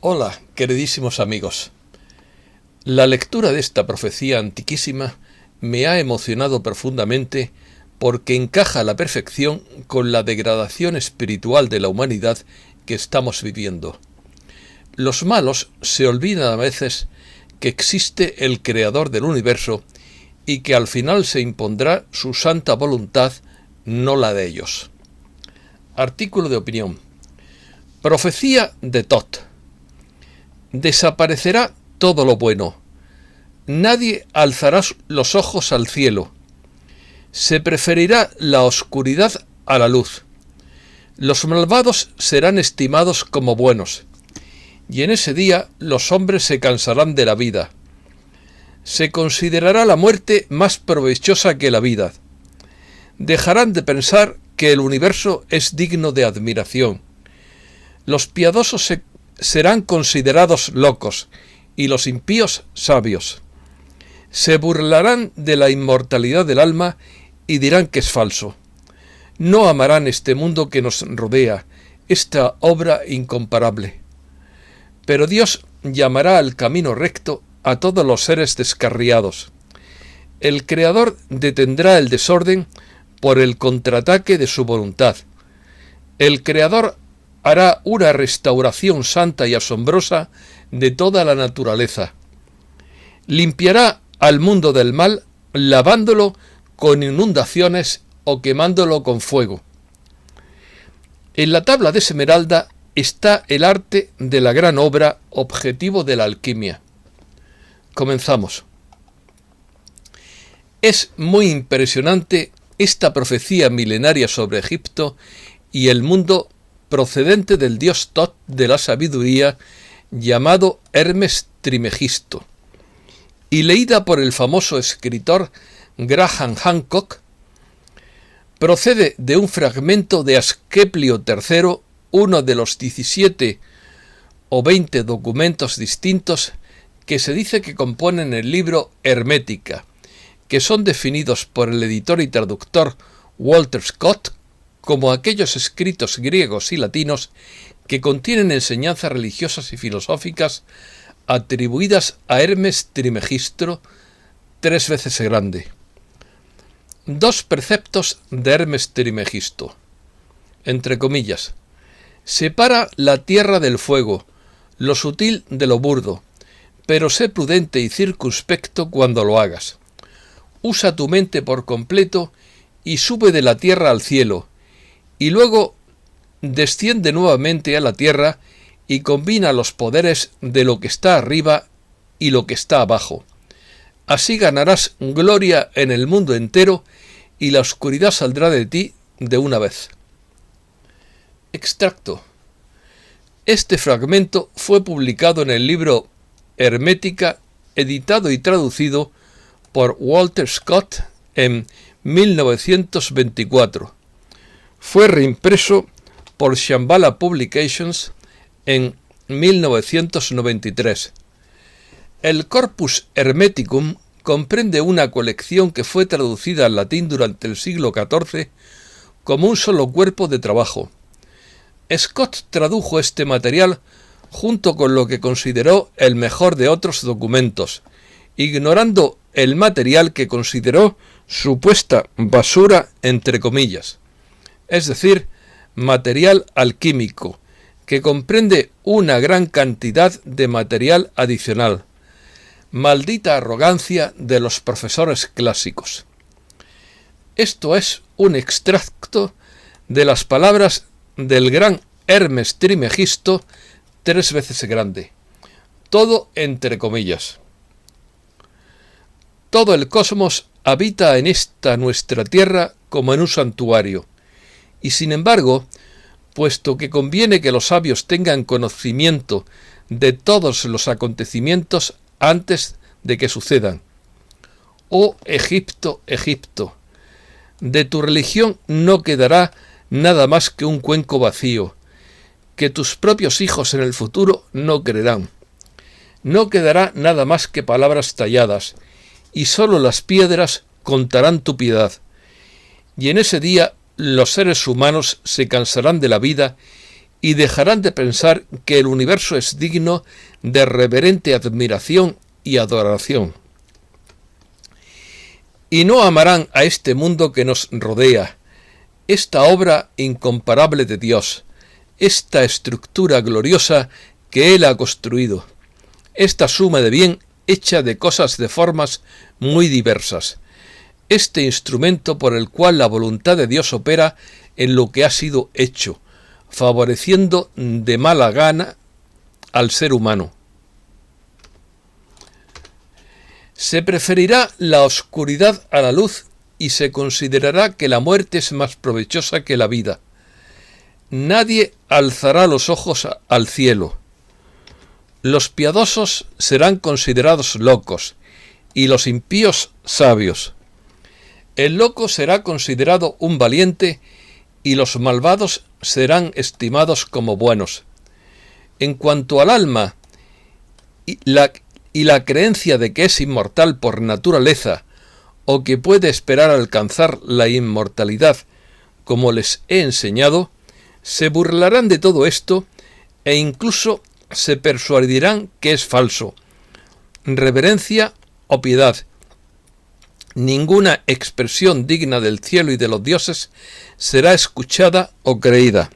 Hola, queridísimos amigos. La lectura de esta profecía antiquísima me ha emocionado profundamente porque encaja a la perfección con la degradación espiritual de la humanidad que estamos viviendo. Los malos se olvidan a veces que existe el Creador del universo y que al final se impondrá su santa voluntad, no la de ellos. Artículo de opinión. Profecía de Thoth. Desaparecerá todo lo bueno. Nadie alzará los ojos al cielo. Se preferirá la oscuridad a la luz. Los malvados serán estimados como buenos. Y en ese día los hombres se cansarán de la vida. Se considerará la muerte más provechosa que la vida. Dejarán de pensar que el universo es digno de admiración. Los piadosos serán considerados locos y los impíos sabios. Se burlarán de la inmortalidad del alma y dirán que es falso. No amarán este mundo que nos rodea, esta obra incomparable. Pero Dios llamará al camino recto a todos los seres descarriados. El Creador detendrá el desorden por el contraataque de su voluntad. El Creador hará una restauración santa y asombrosa de toda la naturaleza. Limpiará al mundo del mal, lavándolo con inundaciones o quemándolo con fuego. En la tabla de Esmeralda está el arte de la gran obra, objetivo de la alquimia. Comenzamos. Es muy impresionante esta profecía milenaria sobre Egipto y el mundo procedente del dios Thoth de la sabiduría, llamado Hermes Trimegisto, y leída por el famoso escritor Graham Hancock. Procede de un fragmento de Asclepio III, uno de los 17 o 20 documentos distintos que se dice que componen el libro Hermética, que son definidos por el editor y traductor Walter Scott como aquellos escritos griegos y latinos que contienen enseñanzas religiosas y filosóficas atribuidas a Hermes Trimegisto, 3 veces grande. 2 preceptos de Hermes Trimegisto. Entre comillas. Separa la tierra del fuego, lo sutil de lo burdo, pero sé prudente y circunspecto cuando lo hagas. Usa tu mente por completo y sube de la tierra al cielo, y luego desciende nuevamente a la tierra y combina los poderes de lo que está arriba y lo que está abajo. Así ganarás gloria en el mundo entero y la oscuridad saldrá de ti de una vez. Extracto. Este fragmento fue publicado en el libro Hermética, editado y traducido por Walter Scott en 1924. Fue reimpreso por Shambhala Publications en 1993. El Corpus Hermeticum comprende una colección que fue traducida al latín durante el siglo XIV como un solo cuerpo de trabajo. Scott tradujo este material junto con lo que consideró el mejor de otros documentos, ignorando el material que consideró supuesta basura entre comillas, es decir, material alquímico, que comprende una gran cantidad de material adicional. Maldita arrogancia de los profesores clásicos. Esto es un extracto de las palabras del gran Hermes Trimegisto, 3 veces grande. Todo entre comillas. Todo el cosmos habita en esta nuestra tierra como en un santuario. Y sin embargo, puesto que conviene que los sabios tengan conocimiento de todos los acontecimientos antes de que sucedan. Oh Egipto, Egipto, de tu religión no quedará nada más que un cuenco vacío, que tus propios hijos en el futuro no creerán. No quedará nada más que palabras talladas, y sólo las piedras contarán tu piedad. Y en ese día los seres humanos se cansarán de la vida y dejarán de pensar que el universo es digno de reverente admiración y adoración. Y no amarán a este mundo que nos rodea, esta obra incomparable de Dios, esta estructura gloriosa que Él ha construido, esta suma de bien hecha de cosas de formas muy diversas, este instrumento por el cual la voluntad de Dios opera en lo que ha sido hecho, favoreciendo de mala gana al ser humano. Se preferirá la oscuridad a la luz y se considerará que la muerte es más provechosa que la vida. Nadie alzará los ojos al cielo. Los piadosos serán considerados locos y los impíos sabios. El loco será considerado un valiente y los malvados serán estimados como buenos. En cuanto al alma y la creencia de que es inmortal por naturaleza o que puede esperar alcanzar la inmortalidad, como les he enseñado, se burlarán de todo esto e incluso se persuadirán que es falso. Reverencia o piedad. Ninguna expresión digna del cielo y de los dioses será escuchada o creída.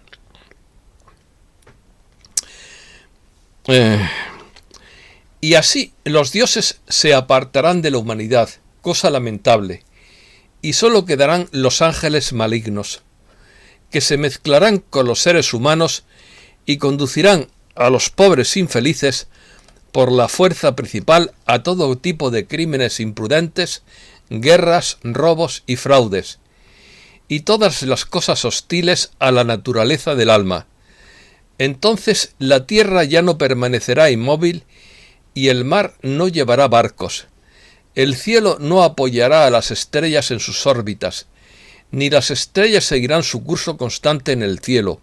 Y así los dioses se apartarán de la humanidad, cosa lamentable, y sólo quedarán los ángeles malignos, que se mezclarán con los seres humanos y conducirán a los pobres infelices por la fuerza principal a todo tipo de crímenes imprudentes, guerras, robos y fraudes, y todas las cosas hostiles a la naturaleza del alma. Entonces la tierra ya no permanecerá inmóvil y el mar no llevará barcos. El cielo no apoyará a las estrellas en sus órbitas, ni las estrellas seguirán su curso constante en el cielo.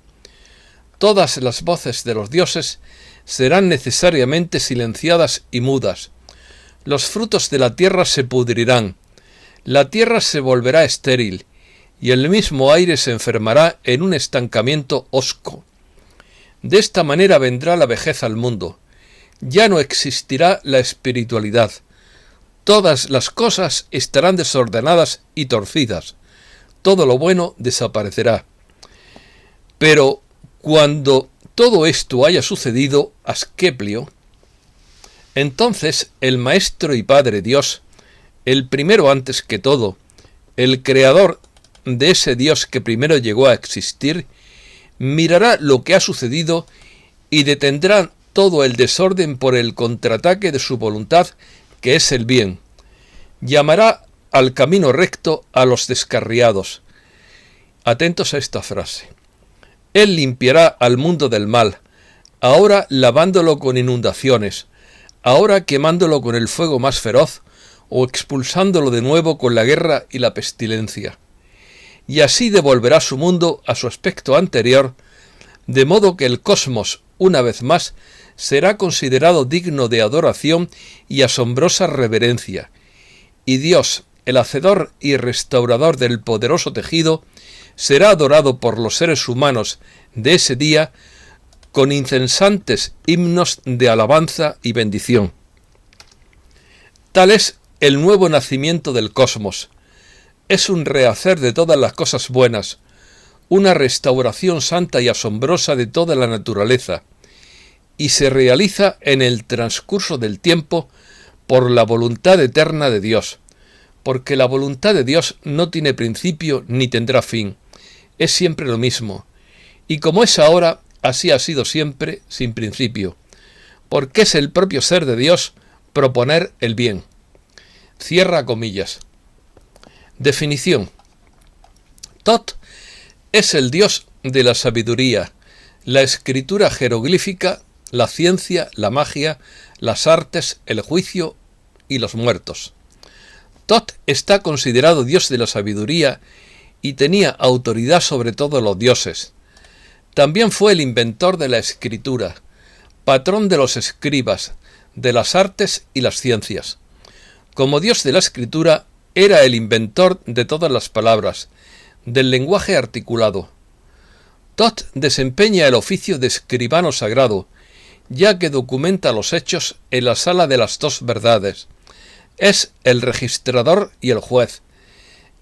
Todas las voces de los dioses serán necesariamente silenciadas y mudas. Los frutos de la tierra se pudrirán. La tierra se volverá estéril, y el mismo aire se enfermará en un estancamiento hosco. De esta manera vendrá la vejez al mundo. Ya no existirá la espiritualidad. Todas las cosas estarán desordenadas y torcidas. Todo lo bueno desaparecerá. Pero cuando todo esto haya sucedido, Asclepio, entonces el Maestro y Padre Dios, el primero antes que todo, el creador de ese Dios que primero llegó a existir, mirará lo que ha sucedido y detendrá todo el desorden por el contraataque de su voluntad, que es el bien. Llamará al camino recto a los descarriados. Atentos a esta frase. Él limpiará al mundo del mal, ahora lavándolo con inundaciones, ahora quemándolo con el fuego más feroz, o expulsándolo de nuevo con la guerra y la pestilencia. Y así devolverá su mundo a su aspecto anterior, de modo que el cosmos, una vez más, será considerado digno de adoración y asombrosa reverencia. Y Dios, el hacedor y restaurador del poderoso tejido, será adorado por los seres humanos de ese día con incesantes himnos de alabanza y bendición. Tal es el nuevo nacimiento del cosmos. Es un rehacer de todas las cosas buenas, una restauración santa y asombrosa de toda la naturaleza, y se realiza en el transcurso del tiempo por la voluntad eterna de Dios, porque la voluntad de Dios no tiene principio ni tendrá fin, es siempre lo mismo, y como es ahora, así ha sido siempre, sin principio, porque es el propio ser de Dios proponer el bien. Cierra comillas. Definición. Tot es el Dios de la sabiduría, la escritura jeroglífica, la ciencia, la magia, las artes, el juicio y los muertos. Tot está considerado Dios de la sabiduría y tenía autoridad sobre todos los dioses. También fue el inventor de la escritura, patrón de los escribas, de las artes y las ciencias. Como Dios de la escritura, era el inventor de todas las palabras, del lenguaje articulado. Thoth desempeña el oficio de escribano sagrado, ya que documenta los hechos en la sala de las dos verdades. Es el registrador y el juez.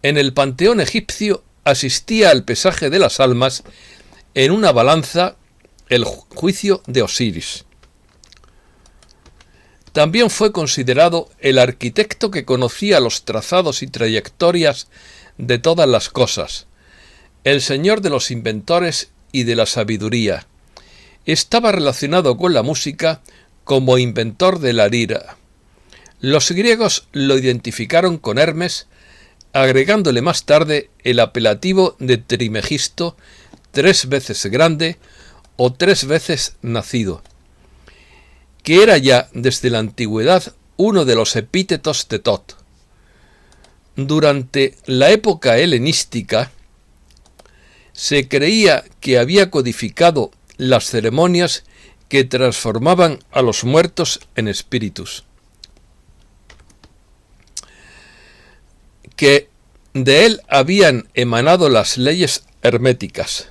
En el panteón egipcio asistía al pesaje de las almas en una balanza, el juicio de Osiris. También fue considerado el arquitecto que conocía los trazados y trayectorias de todas las cosas, el señor de los inventores y de la sabiduría. Estaba relacionado con la música como inventor de la lira. Los griegos lo identificaron con Hermes, agregándole más tarde el apelativo de Trimegisto, 3 veces grande o 3 veces nacido, que era ya desde la antigüedad uno de los epítetos de Thoth. Durante la época helenística se creía que había codificado las ceremonias que transformaban a los muertos en espíritus, que de él habían emanado las leyes herméticas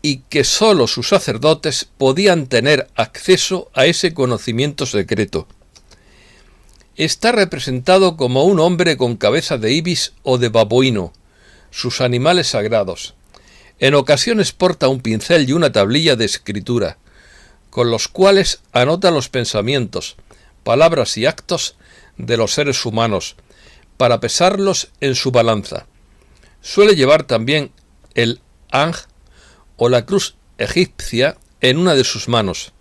y que sólo sus sacerdotes podían tener acceso a ese conocimiento secreto. Está representado como un hombre con cabeza de ibis o de babuino, sus animales sagrados. En ocasiones porta un pincel y una tablilla de escritura, con los cuales anota los pensamientos, palabras y actos de los seres humanos, para pesarlos en su balanza. Suele llevar también el Anj o la cruz egipcia en una de sus manos.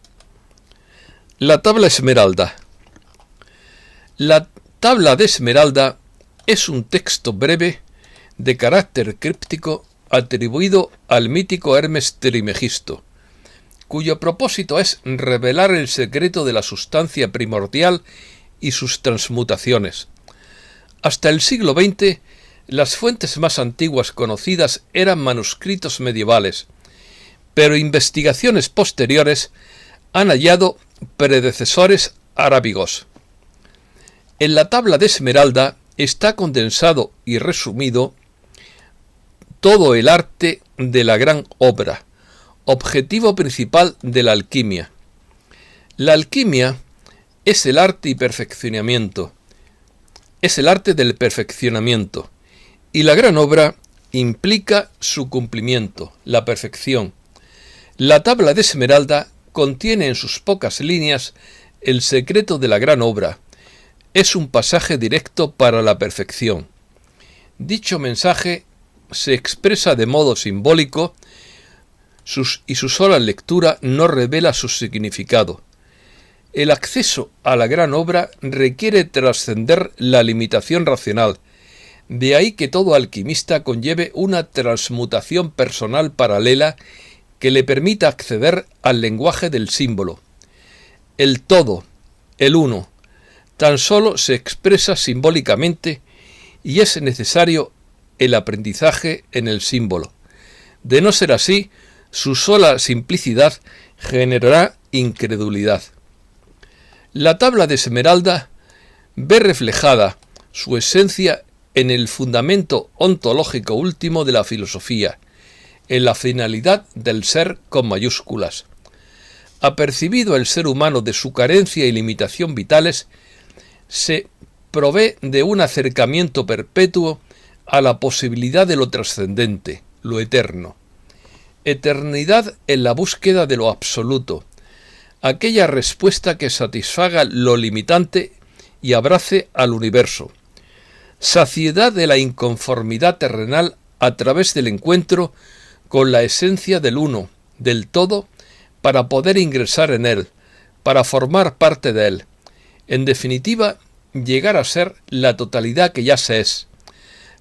La tabla esmeralda. La tabla de esmeralda es un texto breve de carácter críptico atribuido al mítico Hermes Trimegisto, cuyo propósito es revelar el secreto de la sustancia primordial y sus transmutaciones. Hasta el siglo XX, las fuentes más antiguas conocidas eran manuscritos medievales, pero investigaciones posteriores han hallado predecesores arábigos. En la tabla de esmeralda está condensado y resumido todo el arte de la gran obra, objetivo principal de la alquimia. La alquimia es el arte y perfeccionamiento, es el arte del perfeccionamiento, y la gran obra implica su cumplimiento, la perfección. La tabla de esmeralda contiene en sus pocas líneas el secreto de la gran obra. Es un pasaje directo para la perfección. Dicho mensaje se expresa de modo simbólico y su sola lectura no revela su significado. El acceso a la gran obra requiere trascender la limitación racional. De ahí que todo alquimista conlleve una transmutación personal paralela que le permita acceder al lenguaje del símbolo. El todo, el uno, tan solo se expresa simbólicamente y es necesario el aprendizaje en el símbolo. De no ser así, su sola simplicidad generará incredulidad. La tabla de esmeralda ve reflejada su esencia en el fundamento ontológico último de la filosofía, en la finalidad del ser con mayúsculas. Apercibido el ser humano de su carencia y limitación vitales, se provee de un acercamiento perpetuo a la posibilidad de lo trascendente, lo eterno. Eternidad en la búsqueda de lo absoluto, aquella respuesta que satisfaga lo limitante y abrace al universo. Saciedad de la inconformidad terrenal a través del encuentro con la esencia del uno, del todo, para poder ingresar en él, para formar parte de él. En definitiva, llegar a ser la totalidad que ya se es.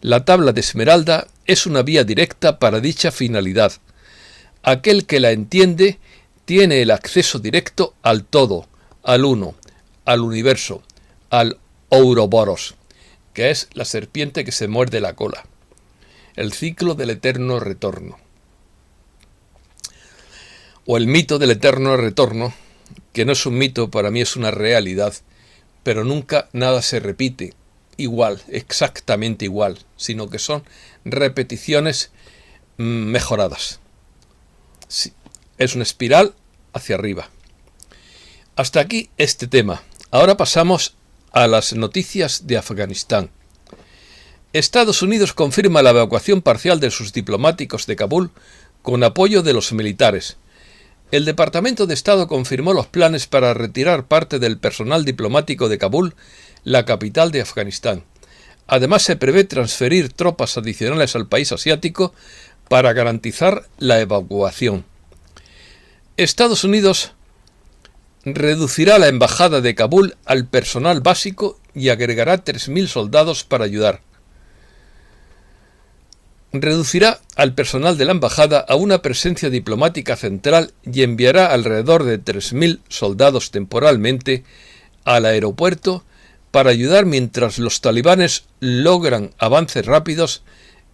La tabla de esmeralda es una vía directa para dicha finalidad. Aquel que la entiende tiene el acceso directo al todo, al uno, al universo, al Ouroboros, que es la serpiente que se muerde la cola. El ciclo del eterno retorno. O el mito del eterno retorno, que no es un mito, para mí es una realidad, pero nunca nada se repite igual, exactamente igual, sino que son repeticiones mejoradas. Sí, es una espiral hacia arriba. Hasta aquí este tema. Ahora pasamos a las noticias de Afganistán. Estados Unidos confirma la evacuación parcial de sus diplomáticos de Kabul con apoyo de los militares. El Departamento de Estado confirmó los planes para retirar parte del personal diplomático de Kabul, la capital de Afganistán. Además, se prevé transferir tropas adicionales al país asiático para garantizar la evacuación. Estados Unidos reducirá la embajada de Kabul al personal básico y agregará 3.000 soldados para ayudar. Reducirá al personal de la embajada a una presencia diplomática central y enviará alrededor de 3.000 soldados temporalmente al aeropuerto para ayudar mientras los talibanes logran avances rápidos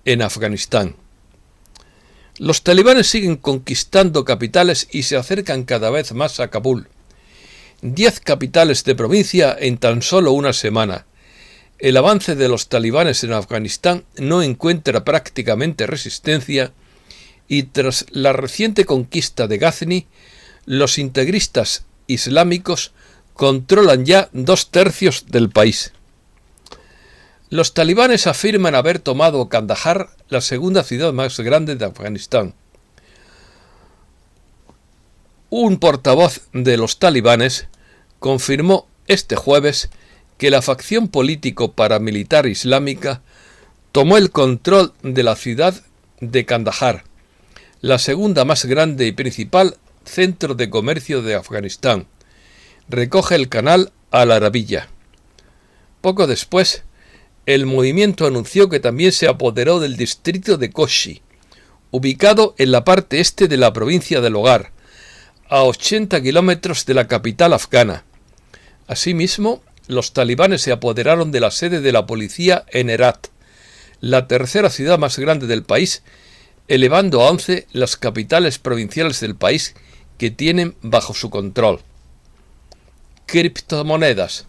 en Afganistán. Los talibanes siguen conquistando capitales y se acercan cada vez más a Kabul. 10 capitales de provincia en tan solo una semana. El avance de los talibanes en Afganistán no encuentra prácticamente resistencia y tras la reciente conquista de Ghazni, los integristas islámicos controlan ya 2/3 del país. Los talibanes afirman haber tomado Kandahar, la segunda ciudad más grande de Afganistán. Un portavoz de los talibanes confirmó este jueves que la facción político-paramilitar islámica tomó el control de la ciudad de Kandahar, la segunda más grande y principal centro de comercio de Afganistán. Recoge el canal Al Arabiya. Poco después, el movimiento anunció que también se apoderó del distrito de Koshi, ubicado en la parte este de la provincia de Logar, a 80 kilómetros de la capital afgana. Asimismo, los talibanes se apoderaron de la sede de la policía en Herat, la tercera ciudad más grande del país, elevando a 11 las capitales provinciales del país que tienen bajo su control. Criptomonedas.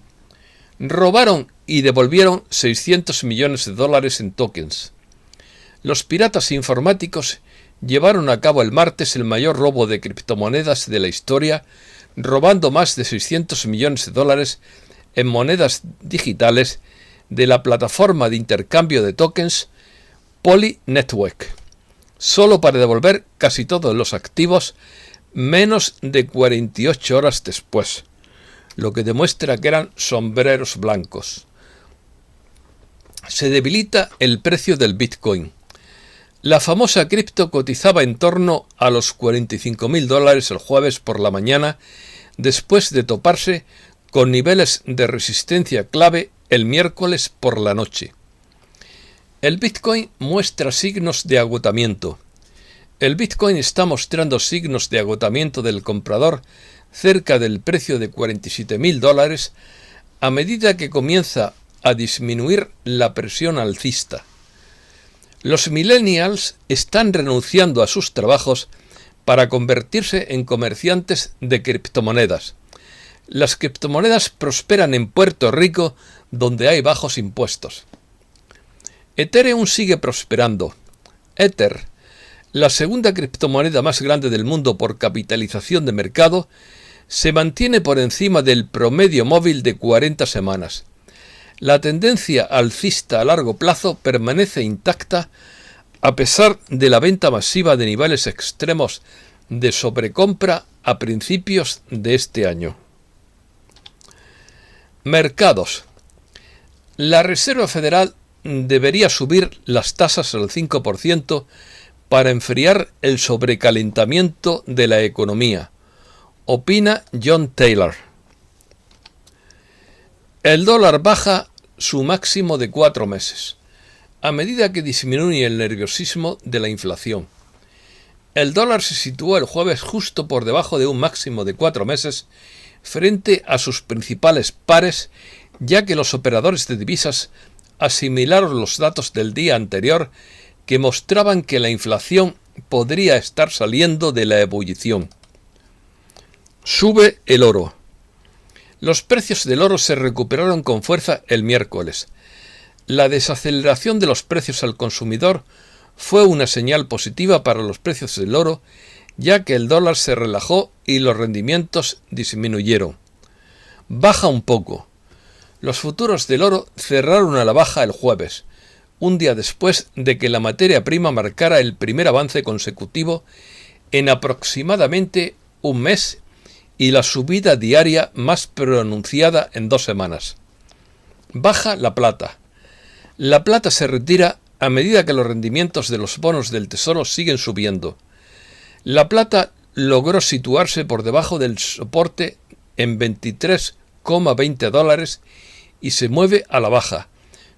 Robaron y devolvieron $600 millones en tokens. Los piratas informáticos llevaron a cabo el martes el mayor robo de criptomonedas de la historia, robando más de $600 millones en monedas digitales de la plataforma de intercambio de tokens Poly Network, solo para devolver casi todos los activos menos de 48 horas después, lo que demuestra que eran sombreros blancos. Se debilita el precio del Bitcoin. La famosa cripto cotizaba en torno a los $45.000 el jueves por la mañana, después de toparse con niveles de resistencia clave el miércoles por la noche. El Bitcoin muestra signos de agotamiento. El Bitcoin está mostrando signos de agotamiento del comprador cerca del precio de $47.000 a medida que comienza a disminuir la presión alcista. Los millennials están renunciando a sus trabajos para convertirse en comerciantes de criptomonedas. Las criptomonedas prosperan en Puerto Rico, donde hay bajos impuestos. Ethereum sigue prosperando. Ether, la segunda criptomoneda más grande del mundo por capitalización de mercado, se mantiene por encima del promedio móvil de 40 semanas. La tendencia alcista a largo plazo permanece intacta a pesar de la venta masiva de niveles extremos de sobrecompra a principios de este año. Mercados. La Reserva Federal debería subir las tasas al 5% para enfriar el sobrecalentamiento de la economía, opina John Taylor. El dólar baja su máximo de 4 meses, a medida que disminuye el nerviosismo de la inflación. El dólar se situó el jueves justo por debajo de un máximo de 4 meses frente a sus principales pares, ya que los operadores de divisas asimilaron los datos del día anterior que mostraban que la inflación podría estar saliendo de la ebullición. Sube el oro. Los precios del oro se recuperaron con fuerza el miércoles. La desaceleración de los precios al consumidor fue una señal positiva para los precios del oro, ya que el dólar se relajó y los rendimientos disminuyeron. Baja un poco. Los futuros del oro cerraron a la baja el jueves, un día después de que la materia prima marcara el primer avance consecutivo en aproximadamente un mes y la subida diaria más pronunciada en 2 semanas. Baja la plata. La plata se retira a medida que los rendimientos de los bonos del Tesoro siguen subiendo. La plata logró situarse por debajo del soporte en 23,20 dólares y se mueve a la baja,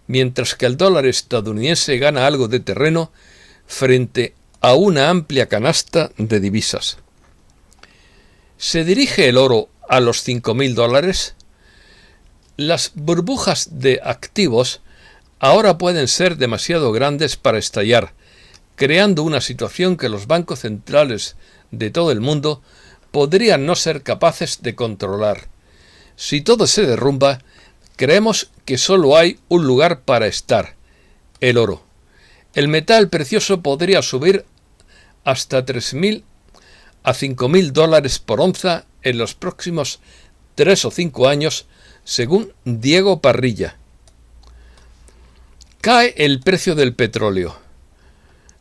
mientras que el dólar estadounidense gana algo de terreno frente a una amplia canasta de divisas. ¿Se dirige el oro a los 5.000 dólares? Las burbujas de activos ahora pueden ser demasiado grandes para estallar, creando una situación que los bancos centrales de todo el mundo podrían no ser capaces de controlar. Si todo se derrumba, creemos que solo hay un lugar para estar: el oro. El metal precioso podría subir hasta 3.000 a 5.000 dólares por onza en los próximos 3 o 5 años, según Diego Parrilla. Cae el precio del petróleo.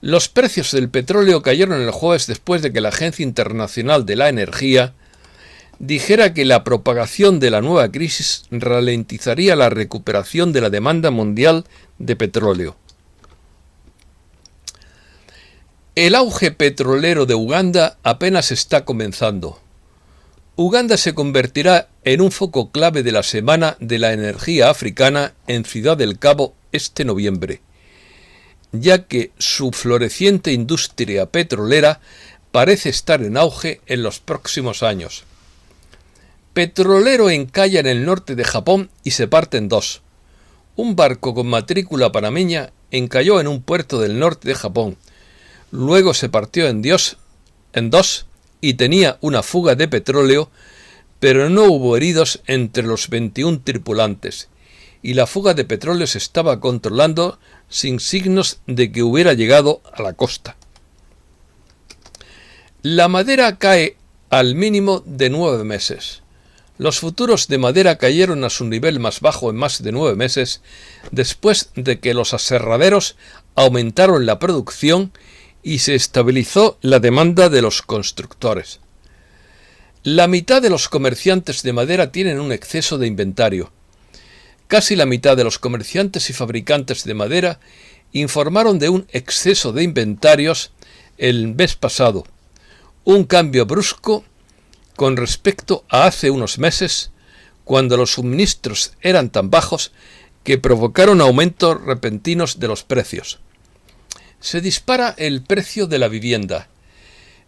Los precios del petróleo cayeron el jueves después de que la Agencia Internacional de la Energía dijera que la propagación de la nueva crisis ralentizaría la recuperación de la demanda mundial de petróleo. El auge petrolero de Uganda apenas está comenzando. Uganda se convertirá en un foco clave de la Semana de la Energía Africana en Ciudad del Cabo este noviembre, ya que su floreciente industria petrolera parece estar en auge en los próximos años. Petrolero encalla en el norte de Japón y se parte en dos. Un barco con matrícula panameña encalló en un puerto del norte de Japón. Luego se partió en dos y tenía una fuga de petróleo, pero no hubo heridos entre los 21 tripulantes, y la fuga de petróleo se estaba controlando sin signos de que hubiera llegado a la costa. La madera cae al mínimo de 9 meses. Los futuros de madera cayeron a su nivel más bajo en más de 9 meses, después de que los aserraderos aumentaron la producción y se estabilizó la demanda de los constructores. La mitad de los comerciantes de madera tienen un exceso de inventario. Casi la mitad de los comerciantes y fabricantes de madera informaron de un exceso de inventarios el mes pasado, un cambio brusco con respecto a hace unos meses, cuando los suministros eran tan bajos que provocaron aumentos repentinos de los precios. Se dispara el precio de la vivienda.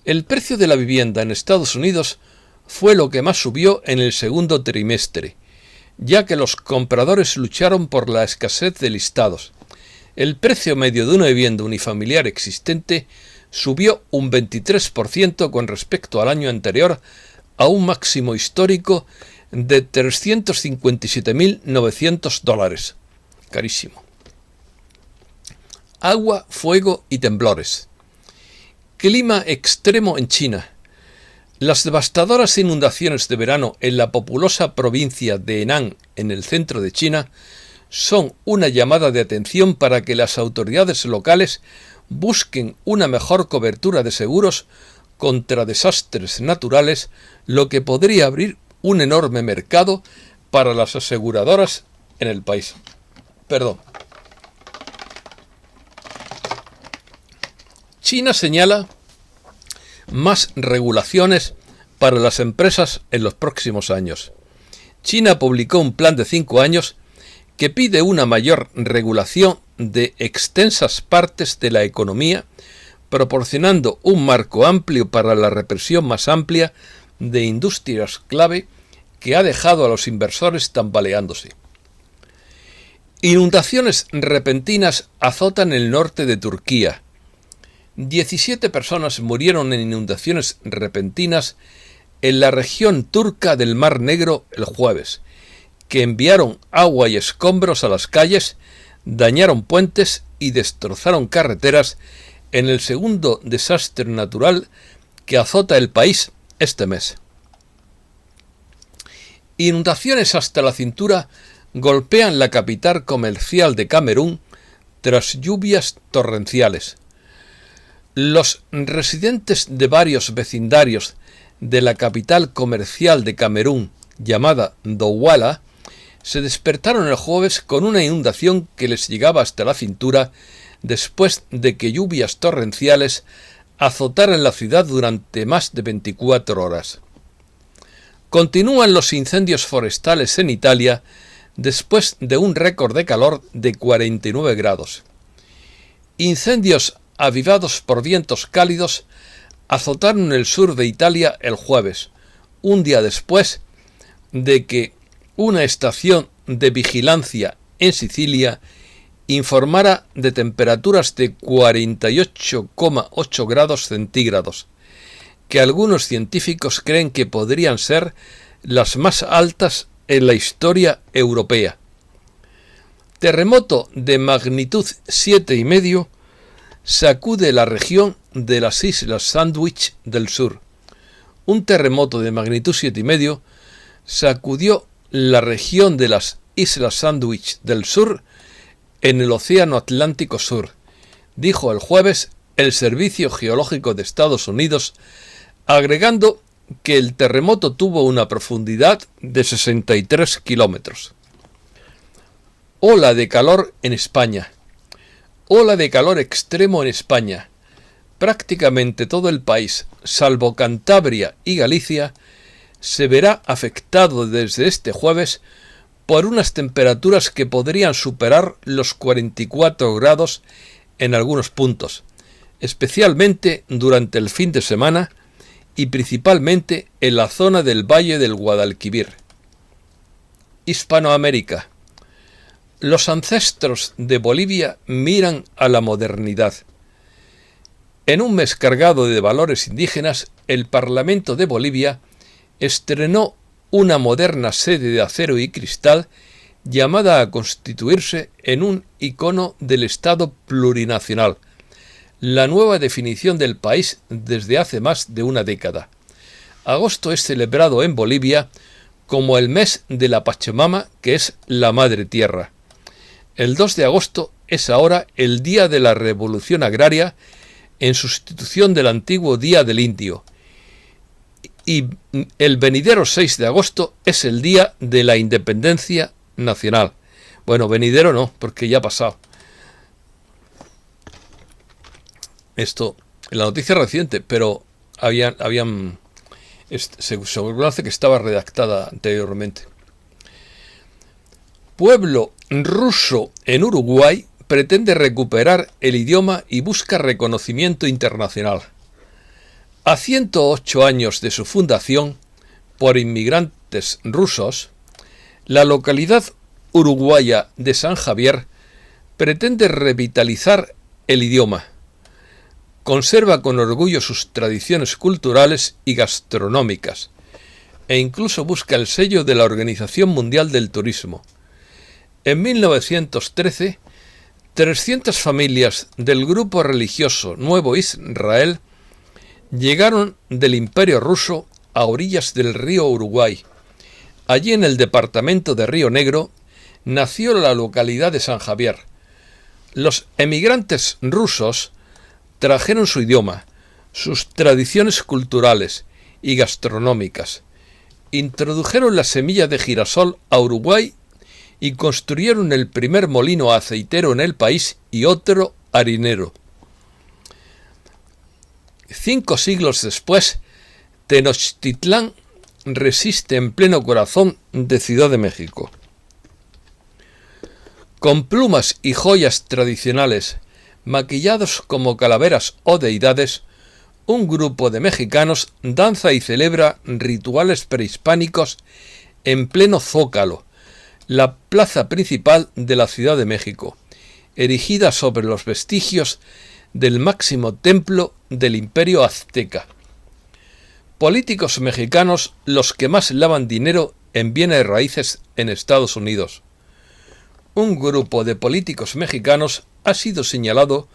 El precio de la vivienda en Estados Unidos fue lo que más subió en el segundo trimestre, ya que los compradores lucharon por la escasez de listados. El precio medio de una vivienda unifamiliar existente subió un 23% con respecto al año anterior, a un máximo histórico de $357.900. Carísimo. Agua, fuego y temblores. Clima extremo en China. Las devastadoras inundaciones de verano en la populosa provincia de Henan, en el centro de China, son una llamada de atención para que las autoridades locales busquen una mejor cobertura de seguros contra desastres naturales, lo que podría abrir un enorme mercado para las aseguradoras en el país. China señala más regulaciones para las empresas en los próximos años. China publicó un plan de 5 años que pide una mayor regulación de extensas partes de la economía, proporcionando un marco amplio para la represión más amplia de industrias clave que ha dejado a los inversores tambaleándose. Inundaciones repentinas azotan el norte de Turquía. 17 personas murieron en inundaciones repentinas en la región turca del Mar Negro el jueves, que enviaron agua y escombros a las calles, dañaron puentes y destrozaron carreteras en el segundo desastre natural que azota el país este mes. Inundaciones hasta la cintura golpean la capital comercial de Camerún tras lluvias torrenciales. Los residentes de varios vecindarios de la capital comercial de Camerún, llamada Douala, se despertaron el jueves con una inundación que les llegaba hasta la cintura después de que lluvias torrenciales azotaran la ciudad durante más de 24 horas. Continúan los incendios forestales en Italia después de un récord de calor de 49 grados. Incendios avivados por vientos cálidos azotaron el sur de Italia el jueves, un día después de que una estación de vigilancia en Sicilia informara de temperaturas de 48,8 grados centígrados, que algunos científicos creen que podrían ser las más altas en la historia europea. Terremoto de magnitud 7,5 sacude la región de las Islas Sandwich del Sur. Un terremoto de magnitud 7,5 sacudió la región de las Islas Sandwich del Sur en el Océano Atlántico Sur, dijo el jueves el Servicio Geológico de Estados Unidos, agregando que el terremoto tuvo una profundidad de 63 kilómetros. Ola de calor en España. Ola de calor extremo en España. Prácticamente todo el país, salvo Cantabria y Galicia, se verá afectado desde este jueves por unas temperaturas que podrían superar los 44 grados en algunos puntos, especialmente durante el fin de semana y principalmente en la zona del Valle del Guadalquivir. Hispanoamérica. Los ancestros de Bolivia miran a la modernidad. En un mes cargado de valores indígenas, el Parlamento de Bolivia estrenó una moderna sede de acero y cristal llamada a constituirse en un icono del Estado plurinacional, la nueva definición del país desde hace más de una década. Agosto es celebrado en Bolivia como el mes de la Pachamama, que es la Madre Tierra. El 2 de agosto es ahora el Día de la Revolución Agraria, en sustitución del antiguo Día del Indio. Y el venidero 6 de agosto es el Día de la Independencia Nacional. Bueno, venidero no, porque ya ha pasado. Esto, la noticia reciente, pero se conoce que estaba redactada anteriormente. Pueblo ruso en Uruguay pretende recuperar el idioma y busca reconocimiento internacional. A 108 años de su fundación por inmigrantes rusos, la localidad uruguaya de San Javier pretende revitalizar el idioma. Conserva con orgullo sus tradiciones culturales y gastronómicas, e incluso busca el sello de la Organización Mundial del Turismo. En 1913, 300 familias del grupo religioso Nuevo Israel llegaron del Imperio ruso a orillas del río Uruguay. Allí, en el departamento de Río Negro, nació la localidad de San Javier. Los emigrantes rusos trajeron su idioma, sus tradiciones culturales y gastronómicas, introdujeron la semilla de girasol a Uruguay y construyeron el primer molino aceitero en el país y otro harinero. 5 siglos después, Tenochtitlán resiste en pleno corazón de Ciudad de México. Con plumas y joyas tradicionales, maquillados como calaveras o deidades, un grupo de mexicanos danza y celebra rituales prehispánicos en pleno Zócalo, la plaza principal de la Ciudad de México, erigida sobre los vestigios del máximo templo del Imperio Azteca. Políticos mexicanos los que más lavan dinero en bienes raíces en Estados Unidos. Un grupo de políticos mexicanos ha sido señalado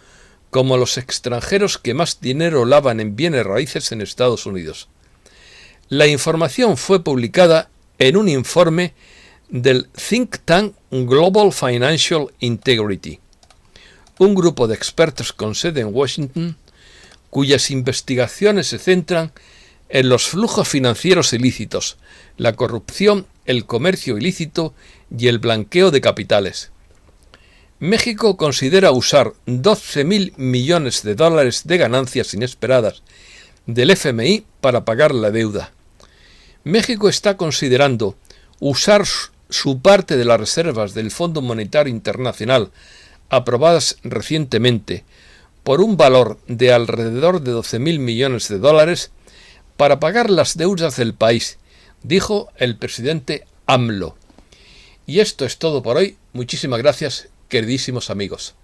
como los extranjeros que más dinero lavan en bienes raíces en Estados Unidos. La información fue publicada en un informe del think tank Global Financial Integrity, un grupo de expertos con sede en Washington, cuyas investigaciones se centran en los flujos financieros ilícitos, la corrupción, el comercio ilícito y el blanqueo de capitales. México considera usar 12.000 millones de dólares de ganancias inesperadas del FMI para pagar la deuda. México está considerando usar su parte de las reservas del Fondo Monetario Internacional aprobadas recientemente por un valor de alrededor de 12.000 millones de dólares para pagar las deudas del país, dijo el presidente AMLO. Y esto es todo por hoy. Muchísimas gracias, queridísimos amigos.